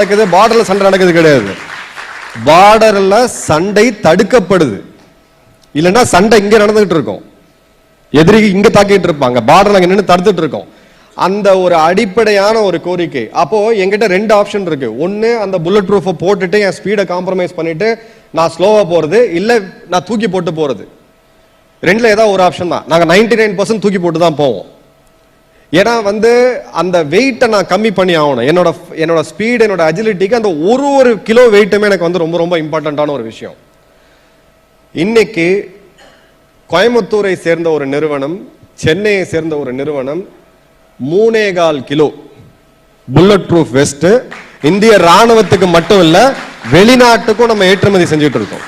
நடக்குது, பார்டர்ல சண்டை நடக்குது கிடையாது. பார்டர்ல சண்டை தடுக்கப்படுது. இல்லைன்னா சண்டை இங்க நடந்துகிட்டு இருக்கும், எதிரி இங்க தாக்கிட்டு இருப்பாங்க, பார்டர்ல அங்க நின்று தடுத்துட்டு இருக்கோம். அந்த ஒரு அடிப்படையான ஒரு கோரிக்கை. அப்போ என்கிட்ட ரெண்டு ஆப்ஷன் இருக்கு. ஒன்னு அந்த புல்லட் ப்ரூஃபை போட்டுட்டு என் ஸ்பீடை காம்ப்ரமைஸ் பண்ணிட்டு நான் ஸ்லோவா போறது, இல்ல நான் தூக்கி போட்டு போறது. ரெண்டுல ஏதாவது ஒரு ஆப்ஷன் தான். நாங்க 99% தூக்கி போட்டு தான் போவோம். ஏன்னா அந்த வெயிட்டை நான் கம்மி பண்ணி ஆகணும். என்னோட ஸ்பீட், என்னோட அஜிலிட்டிக்கு அந்த ஒரு கிலோ வெயிட்டுமே எனக்கு ரொம்ப ரொம்ப இம்பார்ட்டன்டான ஒரு விஷயம். இன்னைக்கு கோயம்புத்தூரை சேர்ந்த ஒரு நிறுவனம், சென்னையை சேர்ந்த ஒரு நிறுவனம் 3.25 கிலோ புல்லட் ப்ரூஃப் வெஸ்ட் இந்திய ராணுவத்துக்கு மட்டும் இல்ல, வெளிநாட்டுக்கும் நம்ம ஏற்றுமதி செஞ்சுட்டு இருக்கோம்.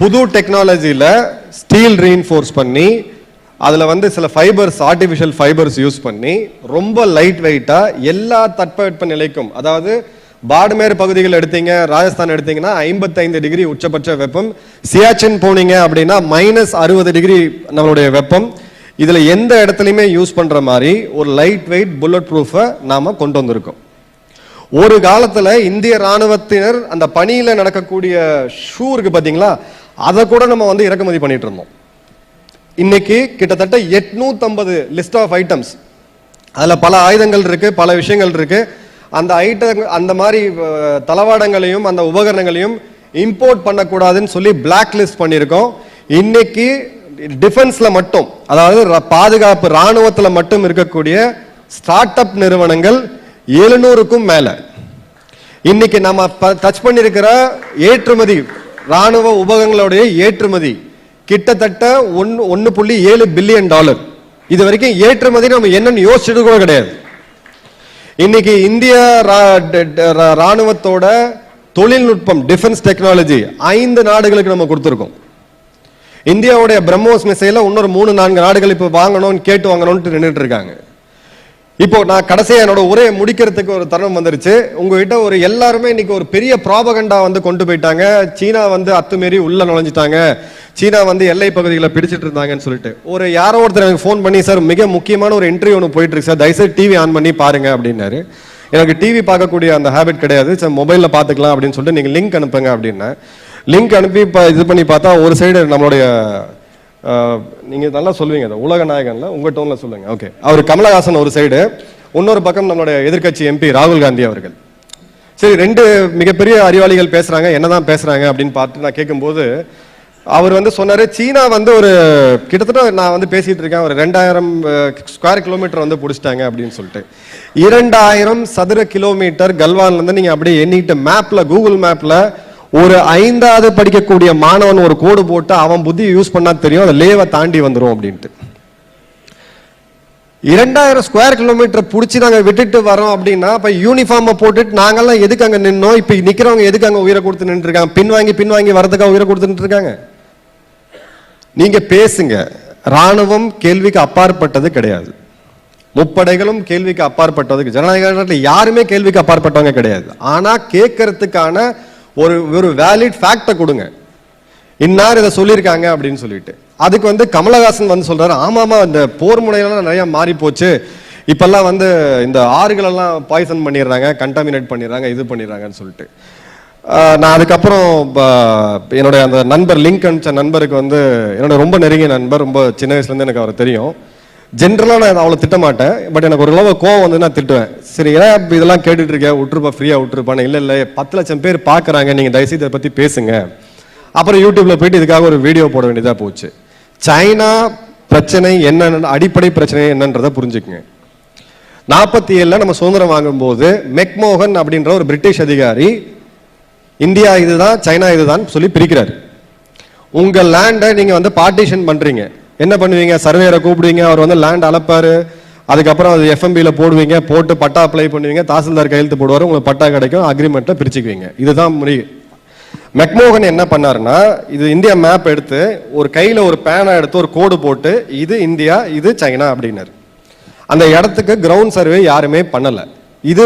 புது டெக்னாலஜியில ஸ்டீல் ரீஇன்ஃபோர்ஸ் பண்ணி அதுல சில ஃபைபர்ஸ், ஆர்டிபிஷியல் ஃபைபர்ஸ் யூஸ் பண்ணி ரொம்ப லைட் வெயிட்டா எல்லா தட்பவெட்ப நிலைக்கும், அதாவது பாடுமேர் பகுதிகள் எடுத்தீங்க, ராஜஸ்தான் எடுத்தீங்கன்னா 55 டிகிரி உச்சபட்ச வெப்பம், சியாச்சின் போனீங்க அப்படின்னா -60 டிகிரி நம்மளுடைய வெப்பம். இதுல எந்த இடத்துலையுமே யூஸ் பண்ற மாதிரி ஒரு லைட் வெயிட் புல்லட் ப்ரூஃபை நாம கொண்டு வந்திருக்கோம். ஒரு காலத்துல இந்திய ராணுவத்தினர் அந்த பணியில நடக்கக்கூடிய ஷூ இருக்கு பாத்தீங்களா, அதை கூட நம்ம இறக்குமதி பண்ணிட்டு இருந்தோம். இன்னைக்கு கிட்டத்தட்ட 850 லிஸ்ட் ஆஃப் ஐட்டம்ஸ், அதுல பல ஆயுதங்கள் இருக்கு, பல விஷயங்கள் இருக்கு. அந்த அந்த மாதிரி தளவாடங்களையும் அந்த உபகரணங்களையும் இம்போர்ட் பண்ணக்கூடாதுன்னு சொல்லி பிளாக் லிஸ்ட் பண்ணியிருக்கோம். இன்னைக்கு டிஃபென்ஸ்ல மட்டும், அதாவது பாதுகாப்பு ராணுவத்தில் மட்டும் இருக்கக்கூடிய ஸ்டார்ட் அப் நிறுவனங்கள் 700க்கும் மேல. இன்னைக்கு நம்ம டச் பண்ணிருக்கிற ஏற்றுமதி, ராணுவ உபகரணங்களுடைய ஏற்றுமதி கிட்டத்தட்ட $1.7 பில்லியன். இது வரைக்கும் ஏற்றுமதி நம்ம என்னன்னு யோசிச்சுட்டு கூட கிடையாது. இன்னைக்கு இந்திய ராணுவத்தோட தொழில்நுட்பம், டிஃபென்ஸ் டெக்னாலஜி 5 நாடுகளுக்கு நம்ம கொடுத்துருக்கோம். இந்தியாவுடைய பிரம்மோஸ் மிசைல இன்னொரு 3-4 நாடுகள் இப்போ வாங்கணும்னு கேட்டு வாங்கணும்னு நின்றுட்டு இருக்காங்க. இப்போ நான் கடைசியா என்னோட உரையை முடிக்கிறதுக்கு ஒரு தருணம் வந்துருச்சு. உங்ககிட்ட எல்லாருமே இன்னைக்கு ஒரு பெரிய ப்ராபகண்டா கொண்டு போயிட்டாங்க. சீனா அத்துமீறி உள்ள நுழைஞ்சிட்டாங்க, சீனா எல்லை பகுதிகளை பிடிச்சிட்டு இருந்தாங்கன்னு சொல்லிட்டு யாரோ ஒருத்தர் எனக்கு ஃபோன் பண்ணி, சார் மிக முக்கியமான ஒரு இன்டர்வியூ ஒன்று போயிட்டு இருக்கு சார், தயவுசெய்து டிவி ஆன் பண்ணி பாருங்க அப்படின்னாரு. எனக்கு டிவி பார்க்கக்கூடிய அந்த ஹேபிட் கிடையாது, சார் மொபைலில் பார்த்துக்கலாம் அப்படின்னு சொல்லிட்டு நீங்கள் லிங்க் அனுப்புங்க அப்படின்னா லிங்க் அனுப்பி இது பண்ணி பார்த்தா ஒரு சைடு நம்மளுடைய நீங்க நல்லா சொல்லுவீங்க, உலக நாயகன்ல உங்க டோன்ல சொல்லுங்க, ஓகே, அவர் கமலஹாசன் ஒரு சைடு, இன்னொரு பக்கம் நம்மளுடைய எதிர்க்கட்சி எம்பி ராகுல் காந்தி அவர்கள். சரி, ரெண்டு மிகப்பெரிய அறிவாளிகள் பேசுறாங்க, என்னதான் பேசுறாங்க அப்படின்னு பார்த்து நான் கேட்கும்போது அவர் சொன்னாரு, சீனா ஒரு கிட்டத்தட்ட நான் பேசிட்டு இருக்கேன், ஒரு 2000 ஸ்கொயர் கிலோமீட்டர் பிடிச்சிட்டாங்க அப்படின்னு சொல்லிட்டு. 2000 சதுர கிலோமீட்டர் கல்வான்ல இருந்து நீங்க அப்படியே எண்ணிட்டு மேப்ல, கூகுள் மேப்ல ஒரு 5வது படிக்கக்கூடிய மாணவன் ஒரு கோடு போட்டு அவன் புத்தி யூஸ் பண்ணா தெரியும், அதை லேவை தாண்டி வந்துடும் அப்படின்ட்டு. 2000 ஸ்கொயர் கிலோமீட்டர் பிடிச்சி நாங்க விட்டுட்டு வரோம் அப்படின்னா, இப்ப யூனிஃபார்மை போட்டுட்டு நாங்கெல்லாம் எதுக்கு அங்க நின்னோம், இப்ப நிக்கிறவங்க எதுக்கு அங்க உயிரை கொடுத்து நின்று இருக்காங்க, பின்வாங்கி வரதுக்காக உயிரை கொடுத்துட்டு இருக்காங்க. நீங்க பேசுங்க, ராணுவம் கேள்விக்கு அப்பாற்பட்டது கிடையாது, முப்படைகளும் கேள்விக்கு அப்பாற்பட்டது, ஜனநாயக யாருமே கேள்விக்கு அப்பாற்பட்டவங்க கிடையாது. ஆனா கேட்கறதுக்கான ஒரு வேலிட் ஃபேக்டை கொடுங்க, இன்னார் இதை சொல்லியிருக்காங்க அப்படின்னு சொல்லிட்டு. அதுக்கு கமலஹாசன் சொல்றாரு, ஆமாமா இந்த போர் முனையெல்லாம் நிறைய மாறி போச்சு, இப்பெல்லாம் இந்த ஆறுகள் எல்லாம் பாய்சன் பண்ணிடுறாங்க, கண்டாமினேட் பண்ணிடுறாங்க, இது பண்ணிடுறாங்கன்னு சொல்லிட்டு. நான் அதுக்கப்புறம் என்னுடைய அந்த நண்பர் லிங்க் அனுப்பிச்ச நண்பருக்கு என்னோட ரொம்ப நெருங்கிய நண்பர், ரொம்ப சின்ன வயசுல இருந்து எனக்கு அவர் தெரியும். ஜென்ரலாக நான் அவ்வளோ திட்ட மாட்டேன், பட் எனக்கு ஒரு அளவு கோவம் நான் திட்டுவேன். சரி, ஏன் இதெல்லாம் கேட்டுட்டு இருக்கேன், விட்டுருப்பா, ஃப்ரீயா விட்டுருப்பானே. இல்லை 10 லட்சம் பேர் பார்க்குறாங்க, நீங்கள் தயவுசெய்து இதை பற்றி பேசுங்க. அப்புறம் யூடியூப்ல போயிட்டு இதுக்காக ஒரு வீடியோ போட வேண்டியதாக போச்சு. சைனா பிரச்சனை என்ன, அடிப்படை பிரச்சனை என்னன்றதை புரிஞ்சுக்குங்க. 47 நம்ம சுதந்திரம் வாங்கும்போது மெக்மோகன் அப்படின்ற ஒரு பிரிட்டிஷ் அதிகாரி இந்தியா இதுதான், சைனா இதுதான் சொல்லி பிரிக்கிறாரு. உங்க லேண்டை நீங்க பார்ட்டிஷன் பண்றீங்க, என்ன பண்ணுவீங்க, சர்வேயரை கூப்பிடுவீங்க, அவர் லேண்ட் அளப்பாரு, அதுக்கப்புறம் அது எஃப்எம்பியில் போடுவீங்க, போட்டு பட்டா அப்ளை பண்ணுவீங்க, தாசில்தார் கையெழுத்து போடுவார், உங்களுக்கு பட்டா கிடைக்கும், அக்ரிமெண்ட்டை பிரிச்சுக்குவீங்க. இதுதான் முறை. மெக்மோகன் என்ன பண்ணாருன்னா, இது இந்தியா மேப் எடுத்து ஒரு கையில் ஒரு பேனா எடுத்து ஒரு கோடு போட்டு இது இந்தியா, இது சைனா அப்படின்னாரு. அந்த இடத்துக்கு கிரவுண்ட் சர்வே யாருமே பண்ணல. இது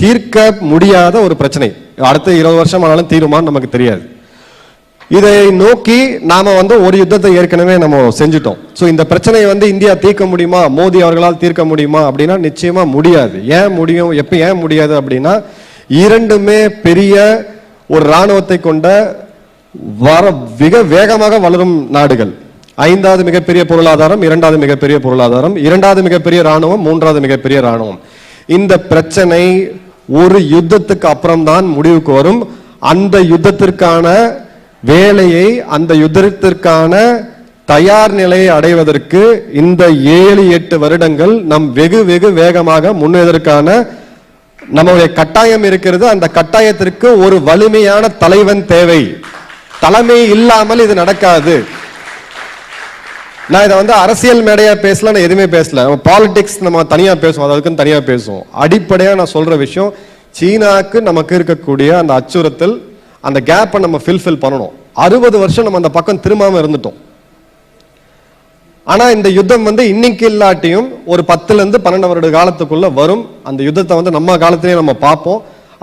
தீர்க்க முடியாத ஒரு பிரச்சனை, அடுத்த 20 வருஷம் ஆனாலும் தீருமான்னு நமக்கு தெரியாது. இதை நோக்கி நாம வந்து ஒரு யுத்தத்தை ஏற்கனவே நம்ம செஞ்சுட்டோம். ஸோ இந்த பிரச்சனையை வந்து இந்தியா தீர்க்க முடியுமா, மோடி அவர்களால் தீர்க்க முடியுமா அப்படின்னா நிச்சயமா முடியாது. ஏன் முடியும், ஏன் முடியாது அப்படின்னா இரண்டுமே பெரிய ஒரு இராணுவத்தை கொண்ட மிக வேகமாக வளரும் நாடுகள். 5வது மிகப்பெரிய பொருளாதாரம், 2வது மிகப்பெரிய பொருளாதாரம், 2வது மிகப்பெரிய இராணுவம், 3வது மிகப்பெரிய இராணுவம். இந்த பிரச்சனை ஒரு யுத்தத்துக்கு அப்புறம் தான் முடிவுக்கு வரும். அந்த யுத்தத்திற்கான வேலையை, அந்த யுத்தத்திற்கான தயார் நிலையை அடைவதற்கு இந்த 7-8 வருடங்கள் நம் வெகு வெகு வேகமாக முன்னேறதற்கான நம்முடைய கட்டாயம் இருக்கிறது. அந்த கட்டாயத்திற்கு ஒரு வலிமையான தலைவன் தேவை. தலைமை இல்லாமல் இது நடக்காது. நான் இதை வந்து அரசியல் மேடையா பேசல, நான் எதுவுமே பேசல. பாலிடிக்ஸ் நம்ம தனியா பேசுவோம், அதுக்குன்னு தனியா பேசுவோம். அடிப்படையா நான் சொல்ற விஷயம், சீனாக்கு நமக்கு இருக்கக்கூடிய அந்த அச்சுறுத்தல், அந்த கேப்பை நம்ம ஃபில்ஃபில் பண்ணணும். 60 வருஷம் நம்ம அந்த பக்கம் திரும்பாம இருந்துட்டோம். ஆனா இந்த யுத்தம் வந்து இன்னைக்கு இல்லாட்டியும் ஒரு 10லேருந்து 12 வருட காலத்துக்குள்ள வரும். அந்த யுத்தத்தை வந்து நம்ம காலத்திலேயே நம்ம பார்ப்போம்.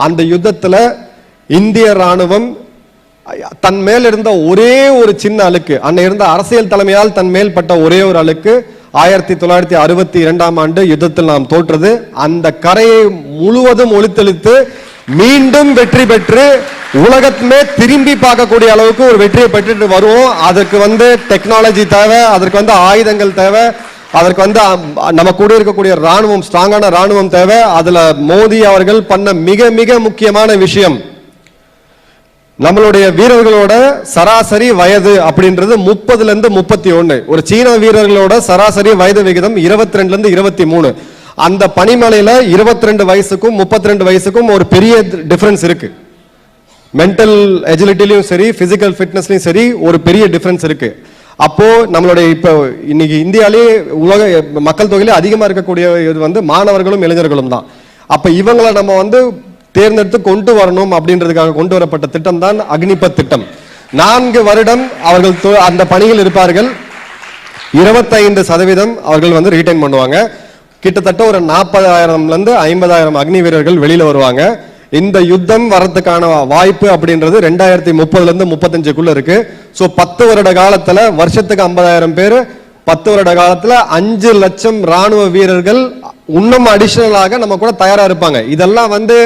அந்த யுத்தத்துல இந்திய ராணுவம் தன் மேல் இருந்த ஒரே ஒரு சின்ன அழுக்கு, அன்னை இருந்த அரசியல் தலைமையால் தன் மேல் பட்ட ஒரே ஒரு அழுக்கு 1962ஆம் ஆண்டு யுத்தத்தில் நாம் தோற்றது. அந்த கரையை முழுவதும் ஒழித்தெழுத்து மீண்டும் வெற்றி பெற்று உலகத்துமே திரும்பி பார்க்கக்கூடிய அளவுக்கு ஒரு வெற்றியை பெற்றுட்டு வருவோம். அதற்கு வந்து டெக்னாலஜி தேவை, அதற்கு வந்து ஆயுதங்கள் தேவை, அதற்கு வந்து நம்ம கூட இருக்கக்கூடிய ராணுவம், ஸ்ட்ராங்கான ராணுவம் தேவை. அதுல மோடி அவர்கள் பண்ண மிக மிக முக்கியமான விஷயம், நம்மளுடைய வீரர்களோட சராசரி வயது அப்படின்றது 30லேருந்து 31. ஒரு சீன வீரர்களோட சராசரி வயது விகிதம் 22லேருந்து 23. அந்த பனிமலையில 22 வயசுக்கும் 32 வயசுக்கும் ஒரு பெரிய டிஃபரன்ஸ் இருக்கு. மென்டல் எஜிலிட்டிலையும் சரி, பிசிக்கல் ஃபிட்னஸ்லையும் சரி ஒரு பெரிய டிஃபரன்ஸ் இருக்கு. அப்போ நம்மளுடைய இப்போ இன்னைக்கு இந்தியாவிலே உலக மக்கள் தொகையிலே அதிகமா இருக்கக்கூடிய இது வந்து மாணவர்களும் இளைஞர்களும் தான். அப்ப இவங்களை நம்ம வந்து தேர்ந்தெடுத்து கொண்டு வரணும் அப்படின்றதுக்காக கொண்டு வரப்பட்ட திட்டம் தான் அக்னிபத் திட்டம். 4 வருடம் அவர்கள் அந்த பணியில் இருப்பார்கள். 25% அவர்கள் வந்து ரீடைன் பண்ணுவாங்க. கிட்டத்தட்ட ஒரு 40,000லேருந்து 50,000 அக்னி வீரர்கள் வெளியில வருவாங்க. இந்த யுத்தம் வரதுக்கான வாய்ப்பு அப்படின்றது 2030லேருந்து 35க்குள்ள இருக்கு. ஸோ 10 வருட காலத்துல வருஷத்துக்கு 50,000 பேர், 10 வருட காலத்துல 5 லட்சம் ராணுவ வீரர்கள் இன்னும் அடிஷனலாக நம்ம கூட தயாரா இருப்பாங்க. இதெல்லாம் வந்து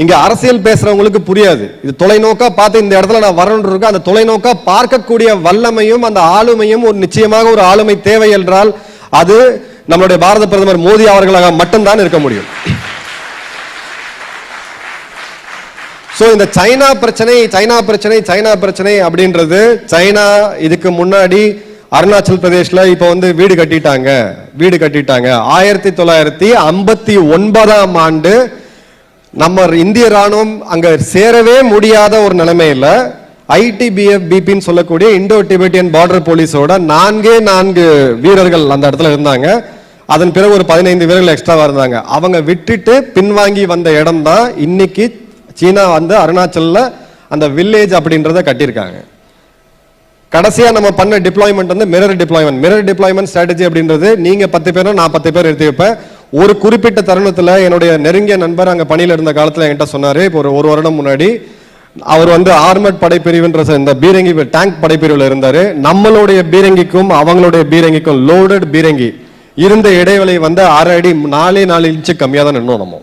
இங்க அரசியல் பேசுறவங்களுக்கு புரியாது. இது தொலைநோக்கா பார்த்து இந்த இடத்துல நான் வரணும் இருக்கு. அந்த தொலைநோக்கா பார்க்கக்கூடிய வல்லமையும் அந்த ஆளுமையும் ஒரு நிச்சயமாக ஒரு ஆளுமை தேவை என்றால் அது நம்மளுடைய பாரத பிரதமர் மோடி அவர்களாக மட்டும்தான் இருக்க முடியும். சோ இந்த சைனா பிரச்சனை அப்படின்றது, சைனா இதுக்கு முன்னாடி அருணாச்சல் பிரதேஷ்ல இப்ப வந்து வீடு கட்டிட்டாங்க. 1959ஆம் ஆண்டு நம்ம இந்திய ராணுவம் அங்க சேரவே முடியாத ஒரு நிலைமையில ஐடிபிஎஃப் சொல்லக்கூடிய இண்டோ டிபெட்டியன் பார்டர் போலீஸோட 4 வீரர்கள் அந்த இடத்துல இருந்தாங்க. அதன் பிறகு ஒரு 15 வீரர்கள் எக்ஸ்ட்ராவா இருந்தாங்க. அவங்க விட்டுட்டு பின்வாங்கி வந்த இடம் தான் இன்னைக்கு சீனா வந்து அருணாச்சல்ல அந்த வில்லேஜ் அப்படின்றத கட்டியிருக்காங்க. கடைசியா நம்ம பண்ண டிப்ளாய்மெண்ட் வந்து மிரர் டிப்ளாய்மெண்ட் ஸ்ட்ராட்டஜி அப்படின்றது, நீங்க 10 பேரும் நான் 10 பேர் எடுத்து வைப்பேன். ஒரு குறிப்பிட்ட தருணத்துல என்னுடைய நெருங்கிய நண்பர் அங்க பணியில இருந்த காலத்துல என்கிட்ட சொன்னாரு, இப்போ ஒரு வருடம் முன்னாடி அவர் வந்து ஆர்மட் படைப்பிரிவுன்ற இந்த பீரங்கி டேங்க் படைப்பிரிவுல இருந்தாரு. நம்மளுடைய பீரங்கிக்கும் அவங்களுடைய பீரங்கிக்கும் லோடட் பீரங்கி இருந்த இடைவெளி வந்து 6 அடி 4 இன்ச்சு கம்மியா தான் நின்னோம் நம்ம.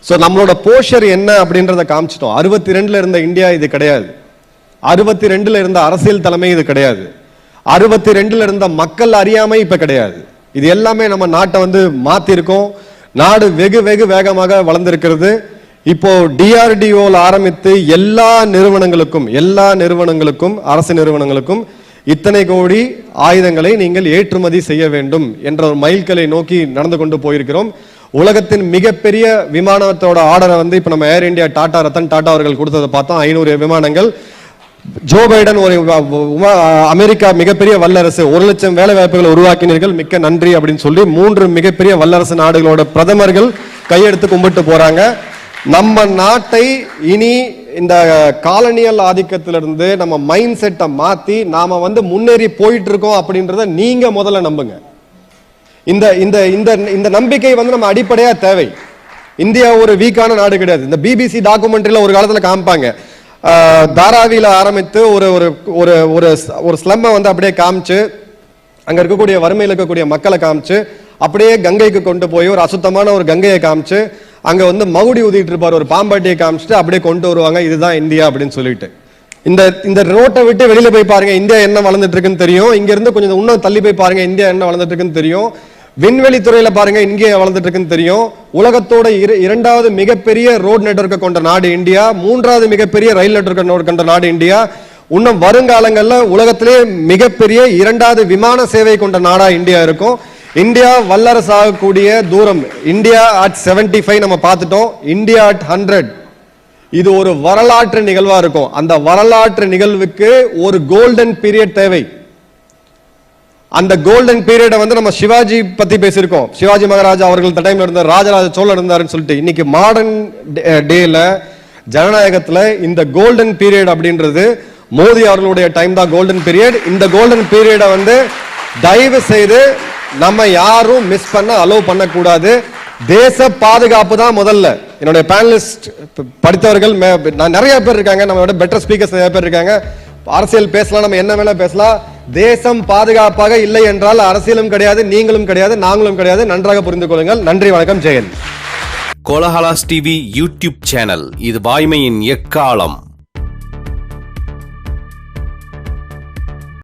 சோ நம்மளோட போஷர் என்ன அப்படின்றத காமிச்சிட்டோம். 62ல இருந்த இந்தியா இது கிடையாது. 62ல இருந்த அரசியல் தலைமை இது கிடையாது. 62ல இருந்த மக்கள் அறியாமை இப்ப கிடையாது. இது எல்லாமே நம்ம நாட்டை வந்து மாத்தி இருக்கோம். நாடு வெகு வெகு வேகமாக வளர்ந்திருக்கிறது. இப்போ டிஆர்டிஓல ஆரம்பித்து எல்லா நிறுவனங்களுக்கும் அரசு நிறுவனங்களுக்கும் இத்தனை கோடி ஆயுதங்களை நீங்கள் ஏற்றுமதி செய்ய வேண்டும் என்ற ஒரு மைல்கல்லை நோக்கி நடந்து கொண்டு போயிருக்கிறோம். உலகத்தின் மிகப்பெரிய விமானத்தோட ஆர்டரை வந்து இப்ப நம்ம ஏர் இந்தியா ரத்தன் டாடா அவர்கள் கொடுத்ததை பார்த்தோம். 500 விமானங்கள். ஜோ பைடன் ஒரு அமெரிக்கா மிகப்பெரிய வல்லரசு, 1 லட்சம் வேலை வாய்ப்புகளை உருவாக்கினீர்கள், மிக்க நன்றி அப்படின்னு சொல்லி 3 மிகப்பெரிய வல்லரசு நாடுகளோட பிரதமர்கள் கையெடுத்து கும்பிட்டு போறாங்க. நம்ம நாட்டை இனி இந்த காலனியல் ஆதிக்கத்திலிருந்து நம்ம மைண்ட் செட்டை மாத்தி நாம வந்து முன்னேறி போயிட்டு இருக்கோம் அப்படின்றத நீங்க முதல்ல நம்புங்க. இந்த இந்த இந்த இந்த நம்பிக்கை வந்து நம்ம அடிப்படையா தேவை. இந்தியா ஒரு வீக்கான நாடு கிடையாது. இந்த பிபிசி டாக்குமெண்ட்ரியில ஒரு காலத்துல காமிப்பாங்க, தாராவியில ஆரம்பித்து ஒரு ஒரு ஒரு ஒரு ஒரு ஸ்லம்மை வந்து அப்படியே காமிச்சு அங்க இருக்கக்கூடிய வறுமையில் இருக்கக்கூடிய மக்களை காமிச்சு அப்படியே கங்கைக்கு கொண்டு போய் ஒரு அசுத்தமான ஒரு கங்கையை காமிச்சு அங்க வந்து மகுடி ஊதிட்டு இருப்பார், ஒரு பாம்பாட்டியை காமிச்சிட்டு அப்படியே கொண்டு வருவாங்க, இதுதான் இந்தியா அப்படின்னு சொல்லிட்டு. இந்த ரோட்டை விட்டு வெளியில போய் பாருங்க, இந்தியா என்ன வளர்ந்துட்டு இருக்குன்னு தெரியும். இங்க இருந்து கொஞ்சம் இன்னும் தள்ளி போய் பாருங்க, இந்தியா என்ன வளர்ந்துட்டு இருக்குன்னு தெரியும். விண்வெளி துறையில பாருங்க, இங்கே வளர்ந்துட்டு இருக்குன்னு தெரியும். உலகத்தோட இரண்டாவது மிகப்பெரிய ரோட் நெட்வொர்க்கை கொண்ட நாடு இந்தியா, மூன்றாவது மிகப்பெரிய ரயில் நெட்வொர்க் கொண்ட நாடு இந்தியா. இன்னும் வருங்காலங்கள்ல உலகத்திலே மிகப்பெரிய இரண்டாவது விமான சேவை கொண்ட நாடா இந்தியா இருக்கும். இந்தியா வல்லரசு ஆகக்கூடிய தூரம் இந்தியா அட் 75 நம்ம பார்த்துட்டோம், இந்தியா அட் 100. இது ஒரு வரலாற்று நிகழ்வா இருக்கும். அந்த வரலாற்று நிகழ்வுக்கு ஒரு கோல்டன் பீரியட் தேவை. அந்த கோல்டன் பீரியட வந்து நம்ம சிவாஜி பத்தி பேசியிருக்கோம். சிவாஜி மகாராஜா அவர்கள் டைம்ல இருந்தார், ராஜராஜ சோழர் இருந்தாருன்னு சொல்லிட்டு. இன்னைக்கு மாடர்ன் டேல ஜனநாயகத்துல இந்த கோல்டன் பீரியட் அப்படின்றது மோடி அவர்களுடைய டைம் தான் கோல்டன் பீரியட். இந்த கோல்டன் பீரியட வந்து தயவு செய்து நம்ம யாரும் மிஸ் பண்ண அலோவ் பண்ணக்கூடாது. தேச பாதுகாப்பு தான் முதல்ல. என்னுடைய பேனலிஸ்ட் படித்தவர்கள் நிறைய பேர் இருக்காங்க, நம்மளோட பெட்டர் ஸ்பீக்கர்ஸ் நிறைய பேர் இருக்காங்க. அரசியல் பேசலாம், நம்ம என்ன வேணா பேசலாம். தேசம் பாதுகாப்பாக இல்லை என்றால் அரசியலும் கிடையாது, நீங்களும் கிடையாது, நாங்களும் கிடையாது. நன்றாக புரிந்து கொள்ளுங்கள். நன்றி, வணக்கம், Jayan. Kolahalas TV YouTube channel, இது வாய்மையின் எக்காலம்.